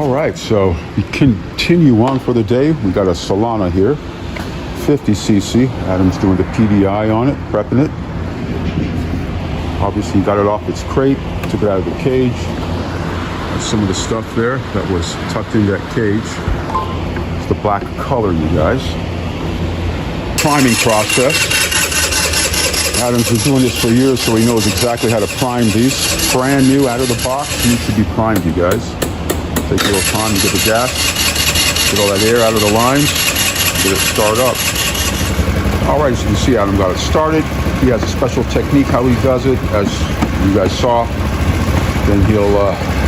All right, so we continue on for the day. We got a Solana here, 50cc. Adam's doing the PDI on it, prepping it. Obviously got it off its crate, took it out of the cage. There's some of the stuff there that was tucked in that cage. It's the black color, you guys. Priming process. Adam's been doing this for years, so he knows exactly how to prime these. Brand new, out of the box, needs to be primed, you guys. Take a little time to get the gas, get all that air out of the lines, get it start up. All right, as you can see, Adam got it started. He has a special technique how he does it, as you guys saw. Then he'll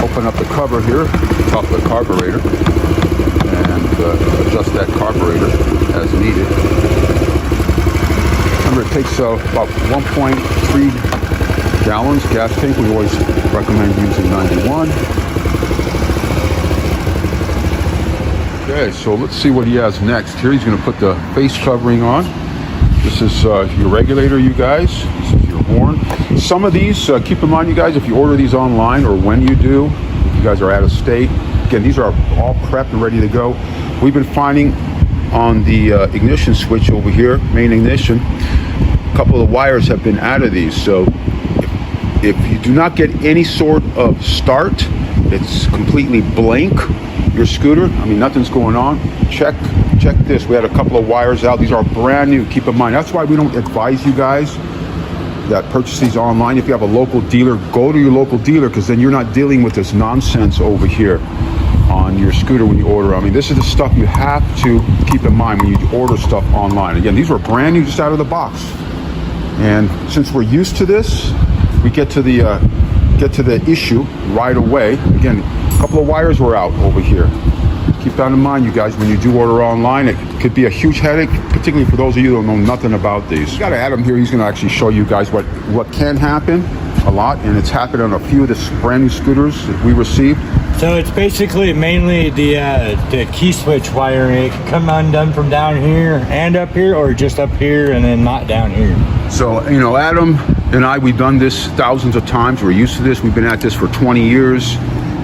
open up the cover here, top of the carburetor, and adjust that carburetor as needed. Remember, it takes about 1.3 gallons gas tank. We always recommend using 91. Okay, so let's see what he has next. Here he's going to put the face covering on. This is your regulator, you guys. This is your horn. Some of these, keep in mind, you guys, if you order these online or when you do, if you guys are out of state, again, these are all prepped and ready to go. We've been finding on the ignition switch over here, main ignition, a couple of the wires have been out of these. So if you do not get any sort of start, it's completely blank, your scooter, I mean, nothing's going on, check this. We had a couple of wires out. These are brand new, keep in mind. That's why we don't advise you guys that purchase these online. If you have a local dealer, go to your local dealer, because then you're not dealing with this nonsense over here on your scooter when you order. I mean, this is the stuff you have to keep in mind when you order stuff online. Again, these were brand new, just out of the box. And since we're used to this, we get to the issue right away. Again, a couple of wires were out over here. Keep that in mind, you guys, when you do order online. It could be a huge headache, particularly for those of you who don't know nothing about these. We got Adam here. He's going to actually show you guys what can happen a lot, and it's happened on a few of the brand new scooters that we received. So it's basically mainly the key switch wiring. It can come undone from down here and up here, or just up here and then not down here. So, you know, Adam and I, we've done this thousands of times. We're used to this. We've been at this for 20 years.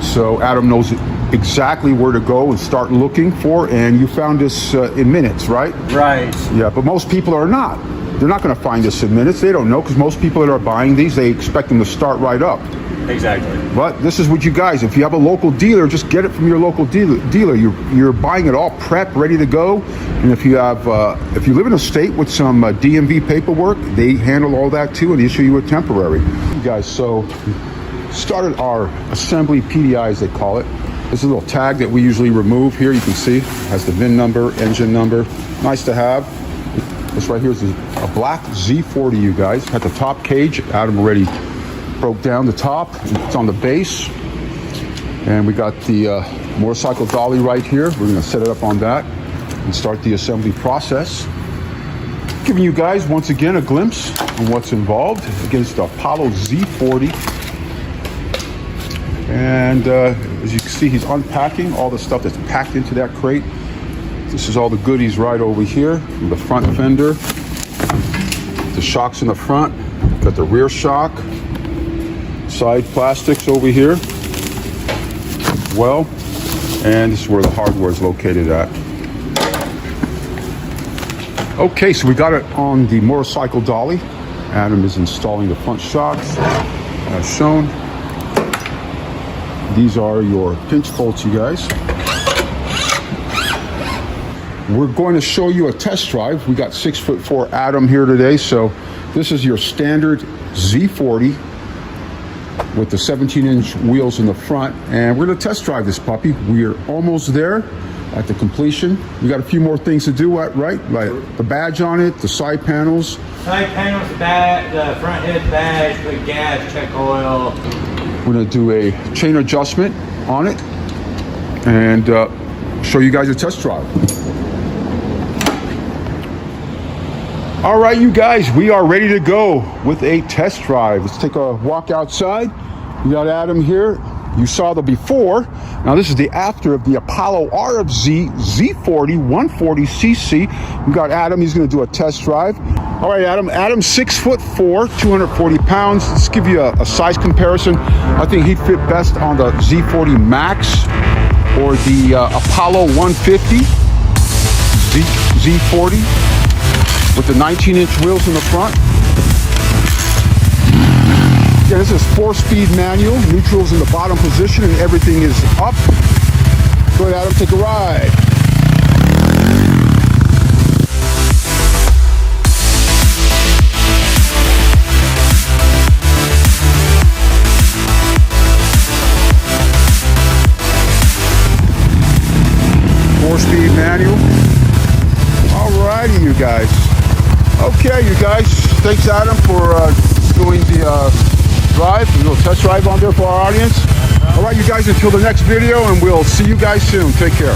So Adam knows exactly where to go and start looking for, and you found this in minutes, right? Right. Yeah, but most people are not. They're not going to find this in minutes. They don't know, because most people that are buying these, they expect them to start right up. Exactly. But this is what you guys, if you have a local dealer, just get it from your local dealer. You're buying it all prepped, ready to go. And if you have, if you live in a state with some DMV paperwork, they handle all that too and issue you a temporary. You guys, so started our assembly PDI, as they call it. This is a little tag that we usually remove here. You can see it has the VIN number, engine number. Nice to have. This right here is a black Z40, you guys. At the top cage, Adam already broke down the top. It's on the base. And we got the motorcycle dolly right here. We're going to set it up on that and start the assembly process. Giving you guys, once again, a glimpse on what's involved. Against the Apollo Z40. And as you can see, he's unpacking all the stuff that's packed into that crate. This is all the goodies right over here. The front fender, the shocks in the front, got the rear shock, side plastics over here as well. And this is where the hardware is located at. Okay, so we got it on the motorcycle dolly. Adam is installing the front shocks as shown. These are your pinch bolts, you guys. We're going to show you a test drive. We got 6'4" Adam here today. So this is your standard Z40 with the 17-inch wheels in the front. And we're going to test drive this puppy. We're almost there at the completion. We got a few more things to do, right? Like the badge on it, the side panels. Side panels, the front head badge, put gas, check oil. We're going to do a chain adjustment on it and show you guys a test drive. All right, you guys, we are ready to go with a test drive. Let's take a walk outside. We got Adam here. You saw the before. Now this is the after of the Apollo RFZ Z40 140cc. We got Adam. He's going to do a test drive. All right, Adam. Adam's 6'4", 240 pounds. Let's give you a size comparison. I think he'd fit best on the Z40 Max. or the Apollo 150 Z40 with the 19-inch wheels in the front. Again, this is 4-speed manual. Neutral's in the bottom position and everything is up. Go ahead, Adam, take a ride. Four-speed manual. Alrighty, you guys. Okay, you guys. Thanks, Adam, for doing the drive, a little test drive on there for our audience. All right, you guys, until the next video, and we'll see you guys soon. Take care.